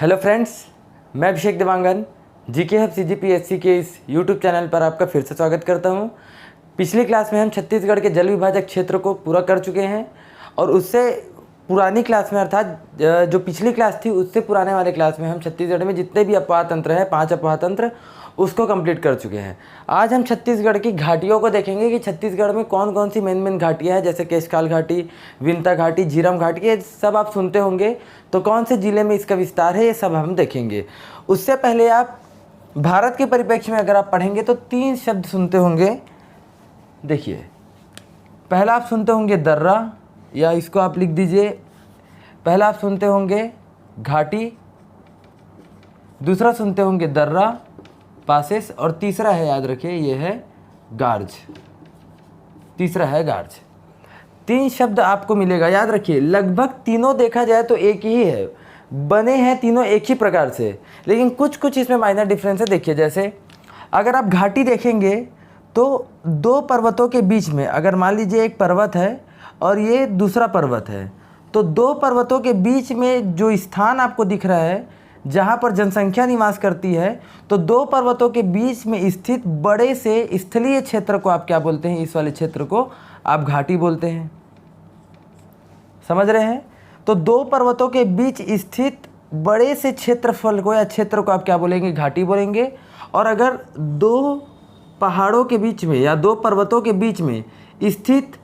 Hello friends, मैं अभिषेक Dewangan GK hub CGPSC के इस यूट्यूब चैनल पर आपका फिर से स्वागत करता हूं। पिछली क्लास में हम छत्तीसगढ़ के जल विभाजक क्षेत्र को पूरा कर चुके हैं और उससे पुरानी क्लास में अर्थात जो पिछली क्लास थी उससे पुराने वाले क्लास में हम छत्तीसगढ़ में जितने भी अपवाह तंत्र हैं 5 अपवाह तंत्र उसको कंप्लीट कर चुके हैं। आज हम छत्तीसगढ़ की घाटियों को देखेंगे कि छत्तीसगढ़ में कौन कौन सी मेन घाटियाँ हैं, जैसे केशकाल घाटी, विंता घाटी, झीरम घाटी, ये सब आप सुनते होंगे। तो कौन से ज़िले में इसका विस्तार है ये सब हम देखेंगे। उससे पहले आप भारत के परिप्रेक्ष्य में अगर आप पढ़ेंगे तो 3 शब्द सुनते होंगे। देखिए, पहला आप सुनते होंगे दर्रा, या इसको आप लिख दीजिए, पहला आप सुनते होंगे घाटी, दूसरा सुनते होंगे दर्रा पासेस, और तीसरा है, याद रखिए, ये है गार्ज। तीसरा है गार्ज। 3 शब्द आपको मिलेगा, याद रखिए। लगभग तीनों देखा जाए तो एक ही है, बने हैं तीनों एक ही प्रकार से, लेकिन कुछ कुछ इसमें माइनर डिफरेंस है। देखिए, जैसे अगर आप घाटी देखेंगे तो 2 पर्वतों के बीच में, अगर मान लीजिए एक पर्वत है और ये दूसरा पर्वत है, तो 2 पर्वतों के बीच में जो स्थान आपको दिख रहा है जहाँ पर जनसंख्या निवास करती है, तो 2 पर्वतों के बीच में स्थित बड़े से स्थलीय क्षेत्र को आप क्या बोलते हैं? इस वाले क्षेत्र को आप घाटी बोलते हैं। समझ रहे हैं? तो 2 पर्वतों के बीच स्थित बड़े से क्षेत्रफल को या क्षेत्र को आप क्या बोलेंगे? घाटी बोलेंगे। और अगर 2 पहाड़ों के बीच में या 2 पर्वतों के बीच में स्थित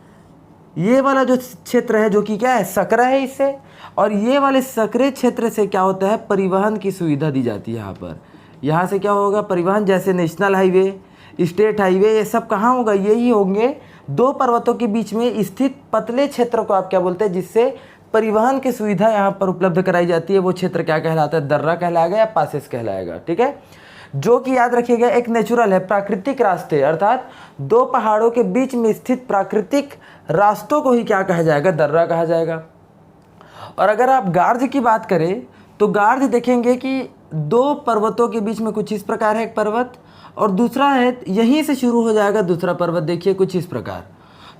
ये वाला जो क्षेत्र है, जो कि क्या है? सकरा है इससे, और ये वाले सकरे क्षेत्र से क्या होता है? परिवहन की सुविधा दी जाती है। यहाँ से क्या होगा? परिवहन, जैसे नेशनल हाईवे, स्टेट हाईवे, ये सब कहाँ होगा? यही होंगे 2 पर्वतों के बीच में स्थित पतले क्षेत्र को आप क्या बोलते हैं? जिससे परिवहन की सुविधा यहाँ पर उपलब्ध कराई जाती है। वो क्षेत्र क्या कहलाता है? दर्रा कहलाएगा या पासेस कहलाएगा। ठीक है, जो कि याद रखिएगा एक नेचुरल है, प्राकृतिक रास्ते, अर्थात 2 पहाड़ों के बीच में स्थित प्राकृतिक रास्तों को ही क्या कहा जाएगा? दर्रा कहा जाएगा। और अगर आप गार्ज की बात करें तो गार्ज देखेंगे कि 2 पर्वतों के बीच में कुछ इस प्रकार है एक पर्वत, और दूसरा है यहीं से शुरू हो जाएगा दूसरा पर्वत, देखिए कुछ इस प्रकार।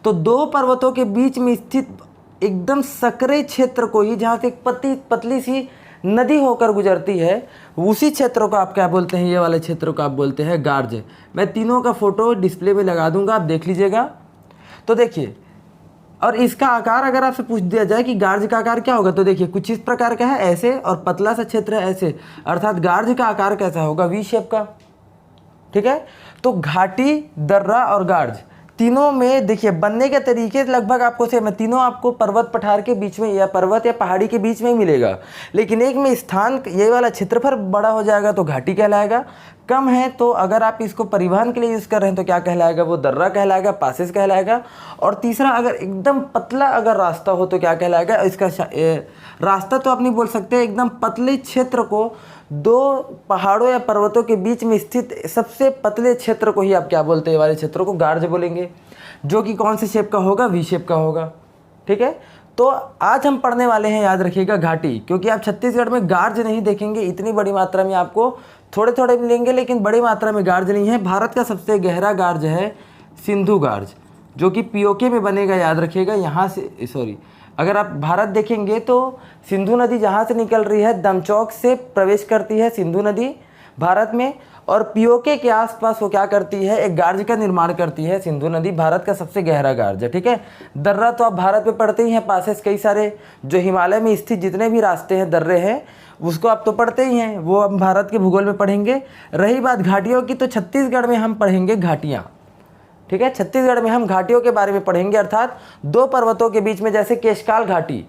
तो 2 पर्वतों के बीच में स्थित एकदम सकरे क्षेत्र को ही, जहाँ से एक पतली सी नदी होकर गुजरती है, उसी क्षेत्र को आप क्या बोलते हैं? ये वाले क्षेत्र को आप बोलते हैं गार्ज। मैं तीनों का फोटो डिस्प्ले में लगा दूंगा, आप देख लीजिएगा। तो देखिए, और इसका आकार अगर आपसे पूछ दिया जाए कि गार्ज का आकार क्या होगा, तो देखिए कुछ इस प्रकार का है ऐसे, और पतला सा क्षेत्र है ऐसे, अर्थात गार्ज का आकार कैसा होगा? वी शेप का। ठीक है, तो घाटी, दर्रा और गार्ज तीनों में देखिए बनने के तरीके लगभग आपको सेम है। तीनों आपको पर्वत पठार के बीच में या पर्वत या पहाड़ी के बीच में ही मिलेगा, लेकिन एक में स्थान, ये वाला क्षेत्रफल बड़ा हो जाएगा तो घाटी कहलाएगा, कम है तो अगर आप इसको परिवहन के लिए यूज़ कर रहे हैं तो क्या कहलाएगा? वो दर्रा कहलाएगा, पासेस कहलाएगा। और तीसरा, अगर एकदम पतला अगर रास्ता हो तो क्या कहलाएगा? इसका रास्ता तो आप नहीं बोल सकते, एकदम पतले क्षेत्र को 2 पहाड़ों या पर्वतों के बीच में स्थित सबसे पतले क्षेत्र को ही आप क्या बोलते हैं? वाले क्षेत्रों को गार्ज बोलेंगे, जो कि कौन से शेप का होगा? वी शेप का होगा। ठीक है, तो आज हम पढ़ने वाले हैं, याद रखिएगा, घाटी, क्योंकि आप छत्तीसगढ़ में गार्ज नहीं देखेंगे इतनी बड़ी मात्रा में, आपको थोड़े थोड़े मिलेंगे लेकिन बड़ी मात्रा में गार्ज नहीं है। भारत का सबसे गहरा गार्ज है सिंधु गार्ज, जो कि पीओके में बनेगा, याद रखिएगा। यहाँ से अगर आप भारत देखेंगे तो सिंधु नदी जहाँ से निकल रही है, दमचौक से प्रवेश करती है सिंधु नदी भारत में, और पीओके के आसपास वो क्या करती है? एक गार्ज का निर्माण करती है सिंधु नदी। भारत का सबसे गहरा गार्ज है। ठीक है, दर्रा तो आप भारत में पढ़ते ही हैं, पासेस कई सारे जो हिमालय में स्थित जितने भी रास्ते हैं, दर्रे हैं, उसको आप तो पढ़ते ही हैं, वो हम भारत के भूगोल में पढ़ेंगे। रही बात घाटियों की, तो छत्तीसगढ़ में हम पढ़ेंगे घाटियाँ। ठीक है, छत्तीसगढ़ में हम घाटियों के बारे में पढ़ेंगे, अर्थात 2 पर्वतों के बीच में, जैसे केशकाल घाटी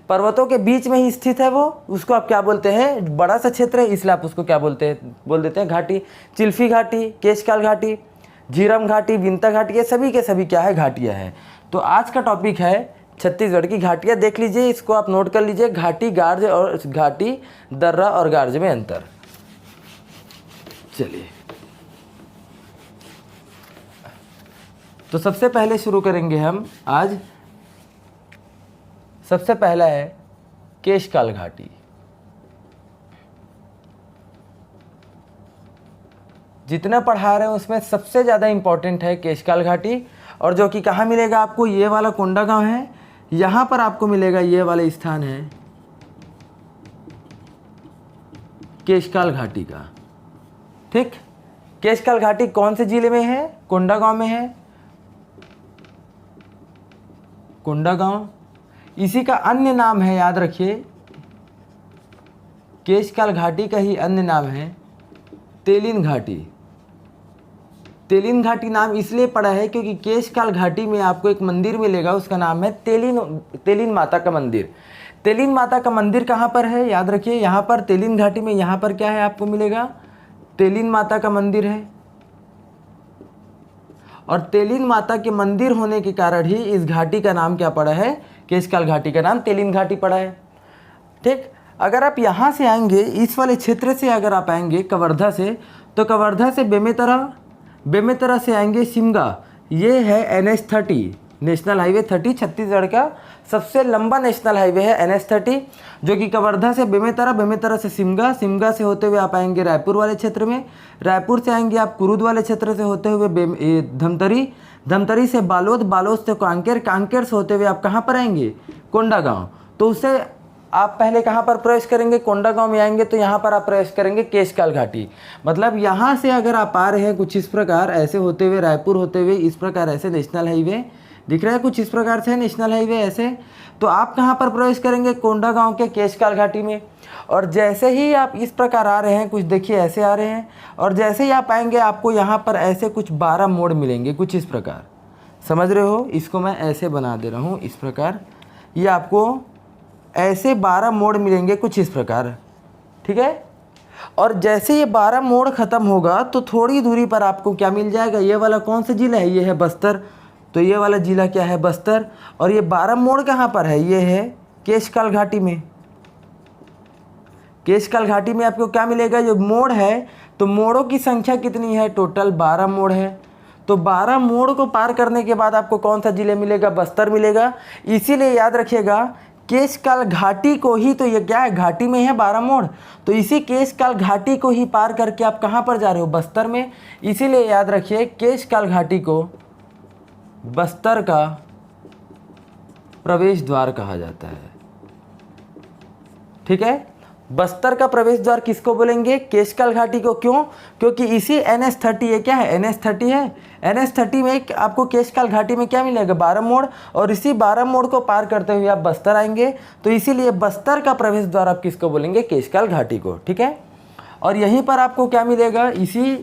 पर्वतों के बीच में ही स्थित है, वो उसको आप क्या बोलते हैं? बड़ा सा क्षेत्र है, इसलिए आप उसको क्या बोलते हैं? बोल देते हैं घाटी। चिल्फी घाटी, केशकाल घाटी, झीरम घाटी, विंता घाटी, ये सभी के सभी क्या है? घाटियाँ हैं। तो आज का टॉपिक है छत्तीसगढ़ की घाटियाँ। देख लीजिए, इसको आप नोट कर लीजिए, घाटी, गार्ज और घाटी, दर्रा और गार्ज में अंतर। चलिए, तो सबसे पहले शुरू करेंगे हम आज। सबसे पहला है केशकाल घाटी। जितना पढ़ा रहे हैं उसमें सबसे ज़्यादा इम्पोर्टेंट है केशकाल घाटी, और जो कि कहाँ मिलेगा आपको? ये वाला कोंडागांव है, यहाँ पर आपको मिलेगा, ये वाला स्थान है केशकाल घाटी का। ठीक, केशकाल घाटी कौन से जिले में है? कोंडागांव में है, कोंडागांव। इसी का अन्य नाम है, याद रखिए, केशकाल घाटी का ही अन्य नाम है तेलिन घाटी। तेलिन घाटी नाम इसलिए पड़ा है क्योंकि केशकाल घाटी में आपको एक मंदिर मिलेगा, उसका नाम है तेलिन माता का मंदिर। तेलिन माता का मंदिर कहाँ पर है? याद रखिए, यहाँ पर तेलिन घाटी में, यहाँ पर क्या है आपको मिलेगा? तेलिन माता का मंदिर है। और तेलिन माता के मंदिर होने के कारण ही इस घाटी का नाम क्या पड़ा है? केशकाल घाटी का नाम तेलिन घाटी पड़ा है। ठीक, अगर आप यहाँ से आएंगे, इस वाले क्षेत्र से अगर आप आएंगे कवर्धा से, तो कवर्धा से बेमेतरा से आएंगे शिमगा। ये है NH30, नेशनल हाईवे 30, छत्तीसगढ़ का सबसे लंबा नेशनल हाईवे है NH30, जो कि कवर्धा से बेमेतरा से शिमगा से होते हुए आप आएंगे रायपुर वाले क्षेत्र में, रायपुर से आएंगे आप कुरुद वाले क्षेत्र से होते हुए धमतरी से बालोद से कांकेर से होते हुए आप कहाँ पर आएंगे? कोंडागांव। तो उससे आप पहले कहाँ पर प्रवेश करेंगे? कोंडागांव में आएंगे तो यहाँ पर आप प्रवेश करेंगे केशकाल घाटी। मतलब यहाँ से अगर आप आ रहे हैं कुछ इस प्रकार, ऐसे होते हुए रायपुर होते हुए इस प्रकार, ऐसे नेशनल हाईवे दिख रहा है, कुछ इस प्रकार से नेशनल हाईवे ऐसे, तो आप कहाँ पर प्रवेश करेंगे? कोंडागांव के केशकाल घाटी में। और जैसे ही आप इस प्रकार आ रहे हैं, कुछ देखिए ऐसे आ रहे हैं, और जैसे ही आप आएंगे आपको यहाँ पर ऐसे कुछ 12 मोड़ मिलेंगे, कुछ इस प्रकार, समझ रहे हो? इसको मैं ऐसे बना दे रहा हूँ, इस प्रकार, ये आपको ऐसे 12 मोड़ मिलेंगे कुछ इस प्रकार। ठीक है, और जैसे ये 12 मोड़ ख़त्म होगा तो थोड़ी दूरी पर आपको क्या मिल जाएगा? ये वाला कौन सा जिला है? ये है बस्तर। तो ये वाला जिला क्या है? बस्तर। और ये 12 मोड़ कहाँ पर है? ये है केशकाल घाटी में। केशकाल घाटी में आपको क्या मिलेगा? जो मोड़ है, तो मोड़ों की संख्या कितनी है? टोटल 12 मोड़ है। तो 12 मोड़ को पार करने के बाद आपको कौन सा जिले मिलेगा? बस्तर मिलेगा। इसीलिए याद रखिएगा, केशकाल घाटी को ही, तो ये क्या है? घाटी में है 12 मोड़, तो इसी केशकाल घाटी को ही पार करके आप कहाँ पर जा रहे हो? बस्तर में। इसीलिए याद रखिए, केशकाल घाटी को बस्तर का प्रवेश द्वार कहा जाता है। ठीक है, बस्तर का प्रवेश द्वार किसको बोलेंगे? केशकाल घाटी को। क्यों? क्योंकि इसी NH30, ये क्या है? NH30 है। NH30 में आपको केशकाल घाटी में क्या मिलेगा? 12 मोड़, और इसी 12 मोड़ को पार करते हुए आप बस्तर आएंगे, तो इसीलिए बस्तर का प्रवेश द्वार आप किसको बोलेंगे? केशकाल घाटी को। ठीक है, और यहीं पर आपको क्या मिलेगा? इसी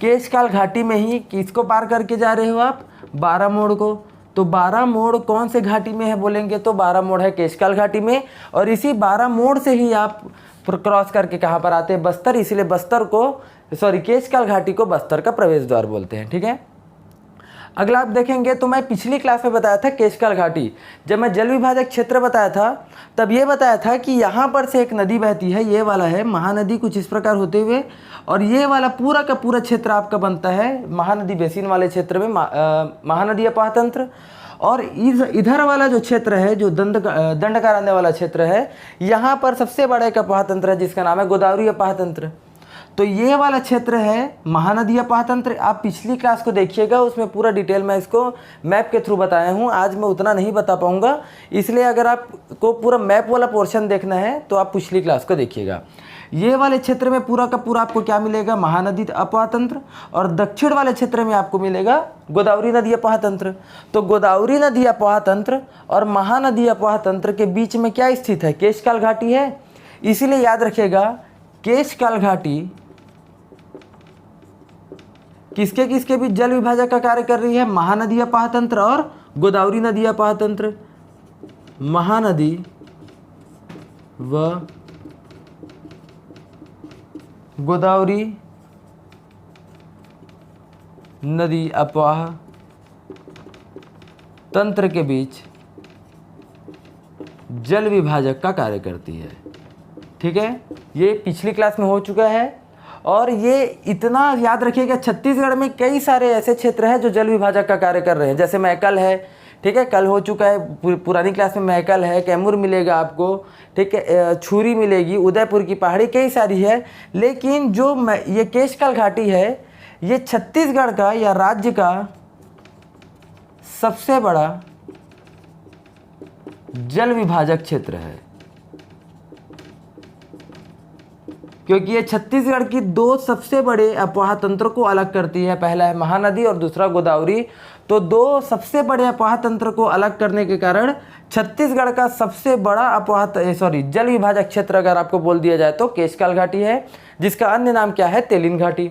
केशकाल घाटी में ही किसको पार करके जा रहे हो आप? 12 मोड़ को। तो 12 मोड़ कौन से घाटी में है बोलेंगे? तो 12 मोड़ है केशकाल घाटी में, और इसी 12 मोड़ से ही आप क्रॉस करके कहाँ पर आते हैं? बस्तर। इसीलिए बस्तर को, केशकाल घाटी को बस्तर का प्रवेश द्वार बोलते हैं। ठीक है, अगला आप देखेंगे तो मैं पिछली क्लास में बताया था केशकाल घाटी, जब मैं जल विभाजक क्षेत्र बताया था तब ये बताया था कि यहाँ पर से एक नदी बहती है, ये वाला है महानदी, कुछ इस प्रकार होते हुए, और ये वाला पूरा का पूरा क्षेत्र आपका बनता है महानदी बेसिन वाले क्षेत्र में महानदी अपाह तंत्र। और इधर वाला जो क्षेत्र है, जो दंडकारण्य वाला क्षेत्र है, यहाँ पर सबसे बड़ा एक अपाह तंत्र है जिसका नाम है गोदावरी अपाह तंत्र। तो ये वाला क्षेत्र है महानदी अपाह तंत्र। आप पिछली क्लास को देखिएगा, उसमें पूरा डिटेल मैं इसको मैप के थ्रू बताया हूँ। आज मैं उतना नहीं बता पाऊँगा, इसलिए अगर आपको पूरा मैप वाला पोर्शन देखना है तो आप पिछली क्लास को देखिएगा। ये वाले क्षेत्र में पूरा का पूरा आपको क्या मिलेगा? महानदी अपाह तंत्र। और दक्षिण वाले क्षेत्र में आपको मिलेगा गोदावरी नदी अपाह तंत्र। तो गोदावरी नदी अपाह तंत्र और महानदी अपाह तंत्र के बीच में क्या स्थित है? केशकाल घाटी है। इसीलिए याद रखिएगा, केशकाल घाटी किसके किसके बीच जल विभाजक का कार्य कर रही है? महानदी अपाह तंत्र और गोदावरी नदी अपाह तंत्र। महानदी व गोदावरी नदी अपाह तंत्र के बीच जल विभाजक का कार्य करती है। ठीक है, ये पिछली क्लास में हो चुका है। और ये इतना याद रखिएगा, छत्तीसगढ़ में कई सारे ऐसे क्षेत्र हैं जो जल विभाजक का कार्य कर रहे हैं। जैसे महकल है, ठीक है, कल हो चुका है, पुरानी क्लास में महकल है, कैमूर मिलेगा आपको, ठीक है, छुरी मिलेगी, उदयपुर की पहाड़ी, कई सारी है। लेकिन जो ये केशकाल घाटी है, ये छत्तीसगढ़ का या राज्य का सबसे बड़ा जल विभाजक क्षेत्र है। क्योंकि ये छत्तीसगढ़ की दो सबसे बड़े अफवाह तंत्र को अलग करती है। पहला है महानदी और दूसरा गोदावरी। तो दो सबसे बड़े अफवाह तंत्र को अलग करने के कारण छत्तीसगढ़ का सबसे बड़ा जल विभाजक क्षेत्र अगर आपको बोल दिया जाए तो केशकाल घाटी है, जिसका अन्य नाम क्या है, तेलिन घाटी।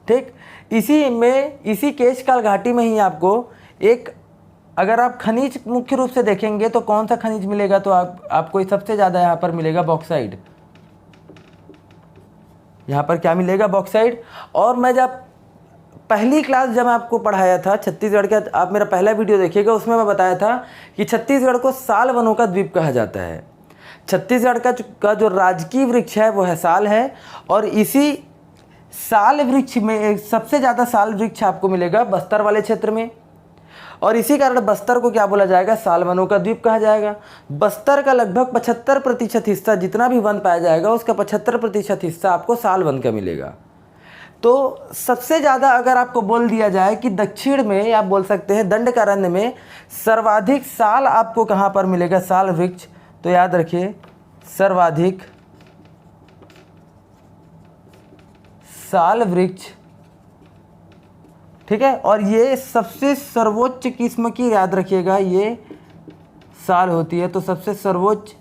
ठीक, इसी केशकाल घाटी में ही आपको एक, अगर आप खनिज मुख्य रूप से देखेंगे तो कौन सा खनिज मिलेगा, तो आपको सबसे ज़्यादा यहाँ पर मिलेगा बॉक्साइड। यहाँ पर क्या मिलेगा, बॉक्साइड। और मैं जब पहली क्लास जब आपको पढ़ाया था छत्तीसगढ़ का, आप मेरा पहला वीडियो देखिएगा, उसमें मैं बताया था कि छत्तीसगढ़ को साल वनों का द्वीप कहा जाता है। छत्तीसगढ़ का जो राजकीय वृक्ष है वो है साल है, और इसी साल वृक्ष में सबसे ज़्यादा साल वृक्ष आपको मिलेगा बस्तर वाले क्षेत्र में, और इसी कारण बस्तर को क्या बोला जाएगा, साल वनों का द्वीप कहा जाएगा। बस्तर का लगभग 75% हिस्सा, जितना भी वन पाया जाएगा उसका 75% हिस्सा आपको साल वन का मिलेगा। तो सबसे ज़्यादा अगर आपको बोल दिया जाए कि दक्षिण में, आप बोल सकते हैं दंडकारण्य में सर्वाधिक साल आपको कहाँ पर मिलेगा, साल वृक्ष, तो याद रखिए सर्वाधिक साल वृक्ष। ठीक है, और ये सबसे सर्वोच्च किस्म की, याद रखिएगा, ये साल होती है। तो सबसे सर्वोच्च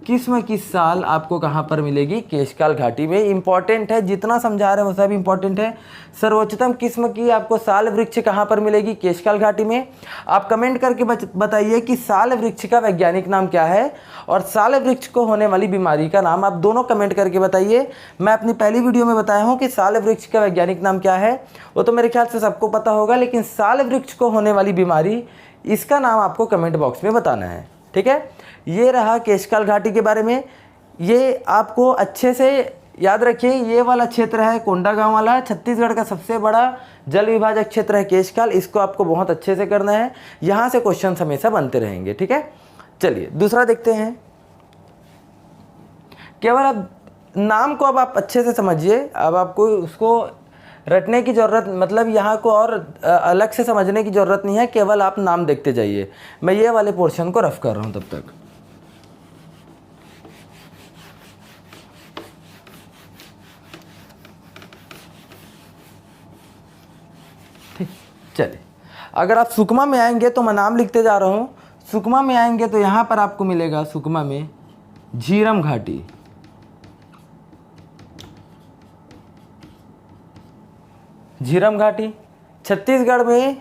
किस्म की साल आपको कहाँ पर मिलेगी, केशकाल घाटी में। इंपॉर्टेंट है, जितना समझा रहे हैं वो सब इंपॉर्टेंट है। सर्वोच्चतम किस्म की आपको साल वृक्ष कहाँ पर मिलेगी, केशकाल घाटी में। आप कमेंट करके बताइए कि साल वृक्ष का वैज्ञानिक नाम क्या है, और साल वृक्ष को होने वाली बीमारी का नाम, आप दोनों कमेंट करके बताइए। मैं अपनी पहली वीडियो में बताया हूँ कि साल वृक्ष का वैज्ञानिक नाम क्या है, वो तो मेरे ख्याल से सबको पता होगा, लेकिन साल वृक्ष को होने वाली बीमारी, इसका नाम आपको कमेंट बॉक्स में बताना है। ठीक है, ये रहा केशकाल घाटी के बारे में। ये आपको अच्छे से याद रखिए, ये वाला क्षेत्र है कोंडागांव वाला, छत्तीसगढ़ का सबसे बड़ा जल विभाजक क्षेत्र है केशकाल। इसको आपको बहुत अच्छे से करना है, यहाँ से क्वेश्चन हमेशा बनते रहेंगे। ठीक है, चलिए दूसरा देखते हैं। केवल अब नाम को अब आप अच्छे से समझिए, अब आपको उसको रटने की ज़रूरत, मतलब यहाँ को और अलग से समझने की ज़रूरत नहीं है, केवल आप नाम देखते जाइए। मैं ये वाले पोर्शन को रफ कर रहा हूँ तब तक। ठीक, चलिए अगर आप सुकमा में आएंगे तो मैं नाम लिखते जा रहा हूँ। सुकमा में आएंगे तो यहाँ पर आपको मिलेगा, सुकमा में झीरम घाटी। झीरम घाटी छत्तीसगढ़ में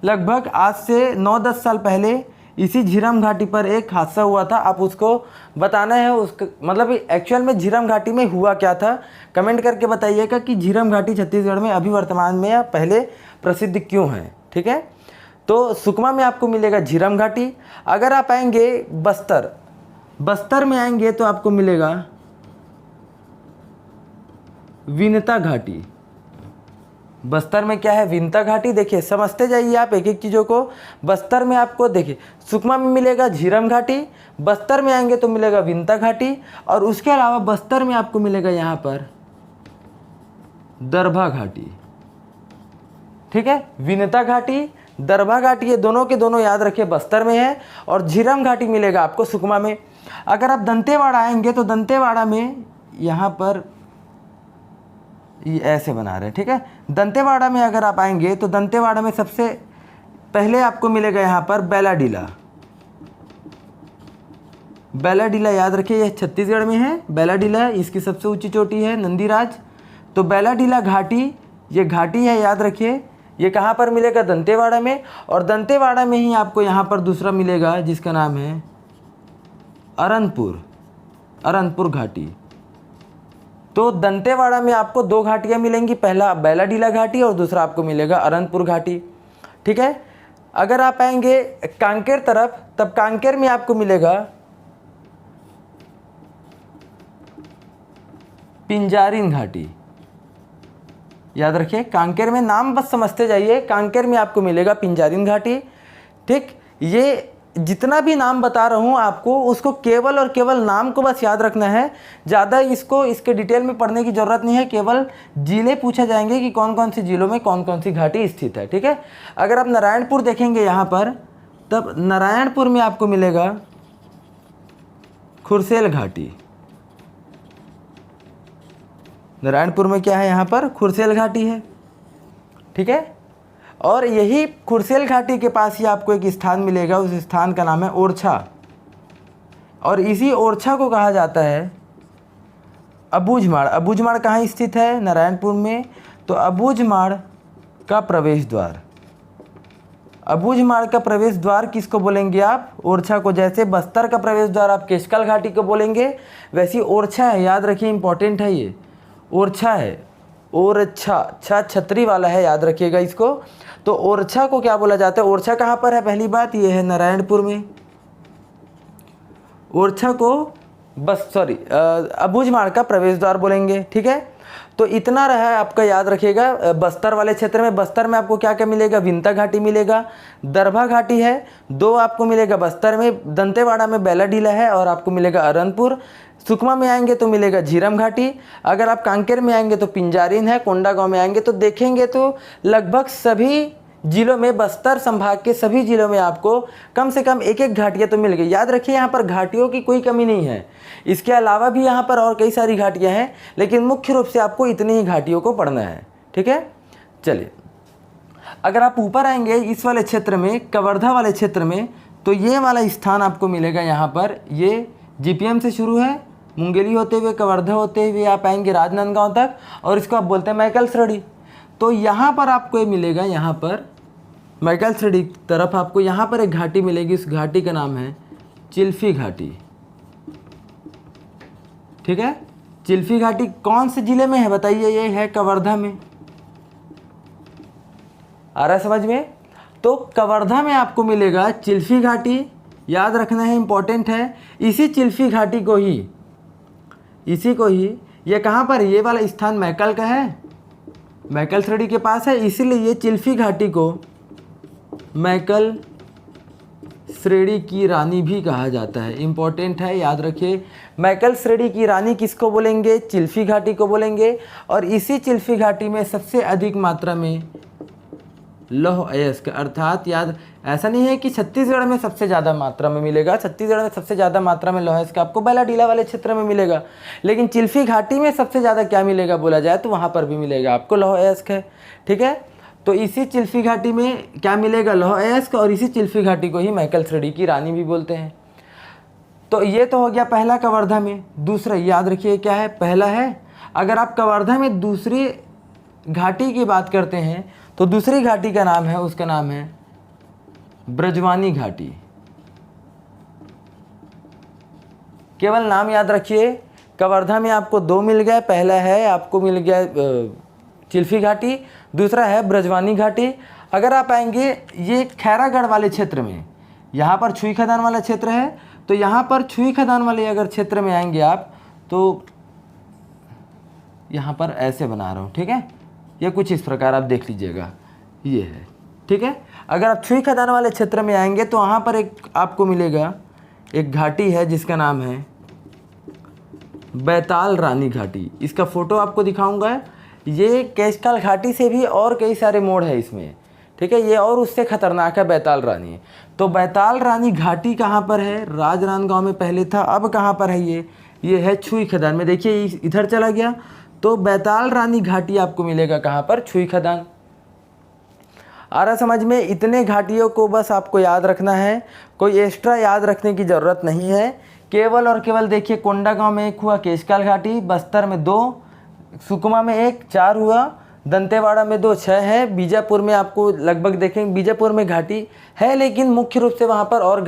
लगभग आज से 9-10 साल पहले इसी झीरम घाटी पर एक हादसा हुआ था। आप उसको बताना है, उसका मतलब एक्चुअल में झीरम घाटी में हुआ क्या था, कमेंट करके बताइएगा कि झीरम घाटी छत्तीसगढ़ में अभी वर्तमान में या पहले प्रसिद्ध क्यों है। ठीक है, तो सुकमा में आपको मिलेगा झीरम घाटी। अगर आप आएंगे बस्तर में आएंगे तो आपको मिलेगा विनता घाटी। बस्तर में क्या है, विनता घाटी। देखिए समझते जाइए आप एक एक चीज़ों को। बस्तर में आपको देखिए सुकमा में मिलेगा झीरम घाटी, बस्तर में आएंगे तो मिलेगा विनता घाटी, और उसके अलावा बस्तर में आपको मिलेगा यहाँ पर दरभा घाटी। ठीक है, विनता घाटी, दरभा घाटी, ये दोनों के दोनों याद रखिए बस्तर में है, और झीरम घाटी मिलेगा आपको सुकमा में। अगर आप दंतेवाड़ा आएंगे तो दंतेवाड़ा में यहाँ पर ये ऐसे बना रहे हैं। ठीक है, दंतेवाड़ा में अगर आप आएंगे तो दंतेवाड़ा में सबसे पहले आपको मिलेगा यहाँ पर बैलाडीला। बैलाडीला याद रखिए, यह छत्तीसगढ़ में है। बैलाडीला इसकी सबसे ऊंची चोटी है, नंदीराज। तो बैलाडीला घाटी, ये घाटी है, याद रखिए। ये कहाँ पर मिलेगा, दंतेवाड़ा में। और दंतेवाड़ा में ही आपको यहाँ पर दूसरा मिलेगा जिसका नाम है अरनपुर घाटी। तो दंतेवाड़ा में आपको दो घाटियाँ मिलेंगी, पहला बैलाडीला घाटी और दूसरा आपको मिलेगा अरनपुर घाटी। ठीक है, अगर आप आएंगे कांकेर तरफ, तब कांकेर में आपको मिलेगा पिंजारिन घाटी। याद रखिए, कांकेर में नाम बस समझते जाइए, कांकेर में आपको मिलेगा पिंजारिन घाटी। ठीक, ये जितना भी नाम बता रहा हूँ आपको, उसको केवल और केवल नाम को बस याद रखना है, ज़्यादा इसके डिटेल में पढ़ने की ज़रूरत नहीं है। केवल जिले पूछे जाएंगे कि कौन कौन सी जिलों में कौन कौन सी घाटी स्थित है। ठीक है, अगर आप नारायणपुर देखेंगे यहाँ पर, तब नारायणपुर में आपको मिलेगा खुरसेल घाटी। नारायणपुर में क्या है, यहाँ पर खुरसेल घाटी है। ठीक है, और यही खुरसेल घाटी के पास ही आपको एक स्थान मिलेगा, उस स्थान का नाम है ओरछा, और इसी ओरछा को कहा जाता है अबूझमाड़। अबूझमाड़ कहाँ स्थित है, नारायणपुर में। तो अबूझमाड़ का प्रवेश द्वार, अबूझमाड़ का प्रवेश द्वार किसको बोलेंगे आप, ओरछा को। जैसे बस्तर का प्रवेश द्वार आप केशकाल घाटी को बोलेंगे, वैसी ओरछा है, याद रखिए, इंपॉर्टेंट है ये, ओरछा है, ओरछा, छा छतरी वाला है, याद रखिएगा इसको। तो ओरछा को क्या बोला जाता है, ओरछा कहाँ पर है, पहली बात ये है नारायणपुर में। ओरछा को अबूझमाड़ का प्रवेश द्वार बोलेंगे। ठीक है, तो इतना रहा है आपका, याद रखिएगा। बस्तर वाले क्षेत्र में, बस्तर में आपको क्या क्या मिलेगा, विंता घाटी मिलेगा, दरभा घाटी है, 2 आपको मिलेगा बस्तर में, दंतेवाड़ा में बेलाडीला है, और आपको मिलेगा अरनपुर। सुकमा में आएंगे तो मिलेगा झीरम घाटी। अगर आप कांकेर में आएंगे तो पिंजारिन है। कोंडागांव में आएंगे तो देखेंगे तो लगभग सभी जिलों में, बस्तर संभाग के सभी जिलों में आपको कम से कम एक एक घाटियाँ तो मिल गई। याद रखिए, यहाँ पर घाटियों की कोई कमी नहीं है, इसके अलावा भी यहाँ पर और कई सारी घाटियाँ हैं, लेकिन मुख्य रूप से आपको इतनी ही घाटियों को पढ़ना है। ठीक है, चलिए, अगर आप ऊपर आएंगे इस वाले क्षेत्र में, कवर्धा वाले क्षेत्र में, तो ये वाला स्थान आपको मिलेगा यहाँ पर। ये जीपीएम से शुरू है, मुंगेली होते हुए, कवर्धा होते हुए आप आएंगे राजनांदगांव तक, और इसको आप बोलते हैं मैकलसरडी। तो यहाँ पर आपको ये मिलेगा, यहाँ पर मैकलसरडी की तरफ आपको यहाँ पर एक घाटी मिलेगी, उस घाटी का नाम है चिल्फी घाटी। ठीक है, चिल्फी घाटी कौन से जिले में है बताइए, ये है कवर्धा में। आ रहा है समझ में। तो कवर्धा में आपको मिलेगा चिल्फी घाटी, याद रखना है, इंपॉर्टेंट है। इसी चिल्फी घाटी को ही, इसी को ही, ये कहाँ पर, ये वाला स्थान मैकल का है, मैकलसरडी के पास है, इसीलिए ये चिल्फी घाटी को मैकलसरडी की रानी भी कहा जाता है। इंपॉर्टेंट है, याद रखिए। मैकलसरडी की रानी किसको बोलेंगे, चिल्फी घाटी को बोलेंगे। और इसी चिल्फी घाटी में सबसे अधिक मात्रा में लौह अयस्क, अर्थात याद, ऐसा नहीं है कि छत्तीसगढ़ में सबसे ज़्यादा मात्रा में मिलेगा, छत्तीसगढ़ में सबसे ज़्यादा मात्रा में लौह अयस्क आपको बेलाडीला वाले क्षेत्र में मिलेगा, लेकिन चिल्फी घाटी में सबसे ज़्यादा क्या मिलेगा बोला जाए तो वहाँ पर भी मिलेगा आपको लौह अयस्क है। ठीक है, तो इसी चिल्फी घाटी में क्या मिलेगा, लौह अयस्क, और इसी चिल्फी घाटी को ही मैकलसरडी की रानी भी बोलते हैं। तो ये तो हो गया पहला कवर्धा में। दूसरा याद रखिए क्या है, पहला है, अगर आप कवर्धा में दूसरी घाटी की बात करते हैं तो दूसरी घाटी का नाम है, उसका नाम है ब्रजवानी घाटी। केवल नाम याद रखिए। कवर्धा में आपको 2 मिल गए, पहला है आपको मिल गया चिल्फी घाटी, दूसरा है ब्रजवानी घाटी। अगर आप आएंगे ये खैरागढ़ वाले क्षेत्र में, यहाँ पर छुई खदान वाला क्षेत्र है, तो यहाँ पर छुई खदान वाले अगर क्षेत्र में आएंगे आप, तो यहाँ पर ऐसे बना रहा हूँ। ठीक है, ये कुछ इस प्रकार आप देख लीजिएगा, ये है। ठीक है, अगर आप छुई खदान वाले क्षेत्र में आएंगे तो वहाँ पर एक आपको मिलेगा, एक घाटी है जिसका नाम है बैताल रानी घाटी। इसका फ़ोटो आपको दिखाऊंगा। ये केशकाल घाटी से भी और कई सारे मोड़ है इसमें। ठीक है, ये और उससे खतरनाक है बैताल रानी। तो बैताल रानी घाटी कहाँ पर है, राजनांदगांव में पहले था, अब कहाँ पर है ये है छुई खदान में। देखिए इधर चला गया, तो बैताल रानी घाटी आपको मिलेगा कहाँ पर, छुई खदान। आ रहा समझ में। इतने घाटियों को बस आपको याद रखना है, कोई एक्स्ट्रा याद रखने की ज़रूरत नहीं है। केवल और केवल देखिए, कोंडागांव में 1 हुआ केशकाल घाटी, बस्तर में 2, सुकमा में 1, 4 हुआ, दंतेवाड़ा में 2, 6 है। बीजापुर में आपको लगभग देखेंगे, बीजापुर में घाटी है, लेकिन मुख्य रूप से वहाँ पर और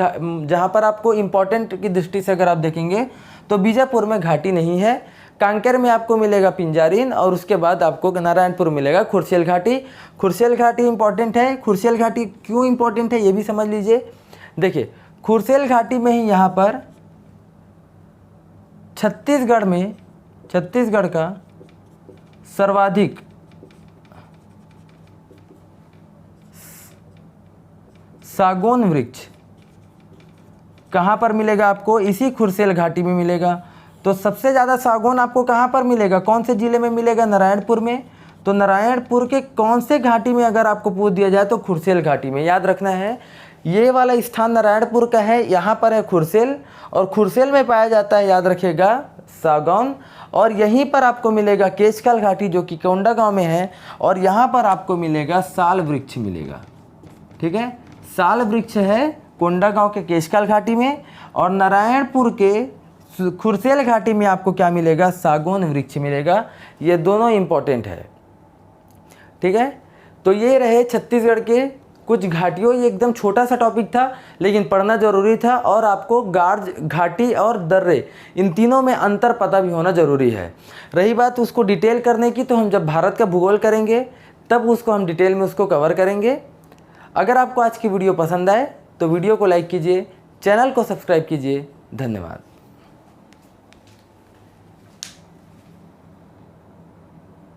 जहाँ पर आपको इम्पोर्टेंट की दृष्टि से अगर आप देखेंगे तो बीजापुर में घाटी नहीं है। कांकेर में आपको मिलेगा पिंजारिन, और उसके बाद आपको नारायणपुर मिलेगा खुरसेल घाटी। खुरसेल घाटी इंपॉर्टेंट है। खुरसेल घाटी क्यों इंपॉर्टेंट है ये भी समझ लीजिए। देखिए, खुरसेल घाटी में ही यहाँ पर छत्तीसगढ़ का सर्वाधिक सागौन वृक्ष कहाँ पर मिलेगा आपको, इसी खुरसेल घाटी में मिलेगा। तो सबसे ज़्यादा सागौन आपको कहाँ पर मिलेगा, कौन से ज़िले में मिलेगा, नारायणपुर में। तो नारायणपुर के कौन से घाटी में अगर आपको पूछ दिया जाए तो खुरसेल घाटी में। याद रखना है, ये वाला स्थान नारायणपुर का है, यहाँ पर है खुरसेल, और खुरसेल में पाया जाता है, याद रखिएगा, सागौन, और यहीं पर आपको मिलेगा केशकाल घाटी जो कि कोंडागांव में है, और यहाँ पर आपको मिलेगा साल वृक्ष मिलेगा। ठीक है, साल वृक्ष है कोंडागांव के केशकाल घाटी में, और नारायणपुर के खुरसेल घाटी में आपको क्या मिलेगा, सागौन वृक्ष मिलेगा। ये दोनों इंपॉर्टेंट है। ठीक है, तो ये रहे छत्तीसगढ़ के कुछ घाटियों। ये एकदम छोटा सा टॉपिक था लेकिन पढ़ना ज़रूरी था, और आपको गार्ज, घाटी और दर्रे, इन तीनों में अंतर पता भी होना ज़रूरी है। रही बात उसको डिटेल करने की, तो हम जब भारत का भूगोल करेंगे तब उसको हम डिटेल में उसको कवर करेंगे। अगर आपको आज की वीडियो पसंद आए तो वीडियो को लाइक कीजिए, चैनल को सब्सक्राइब कीजिए। धन्यवाद।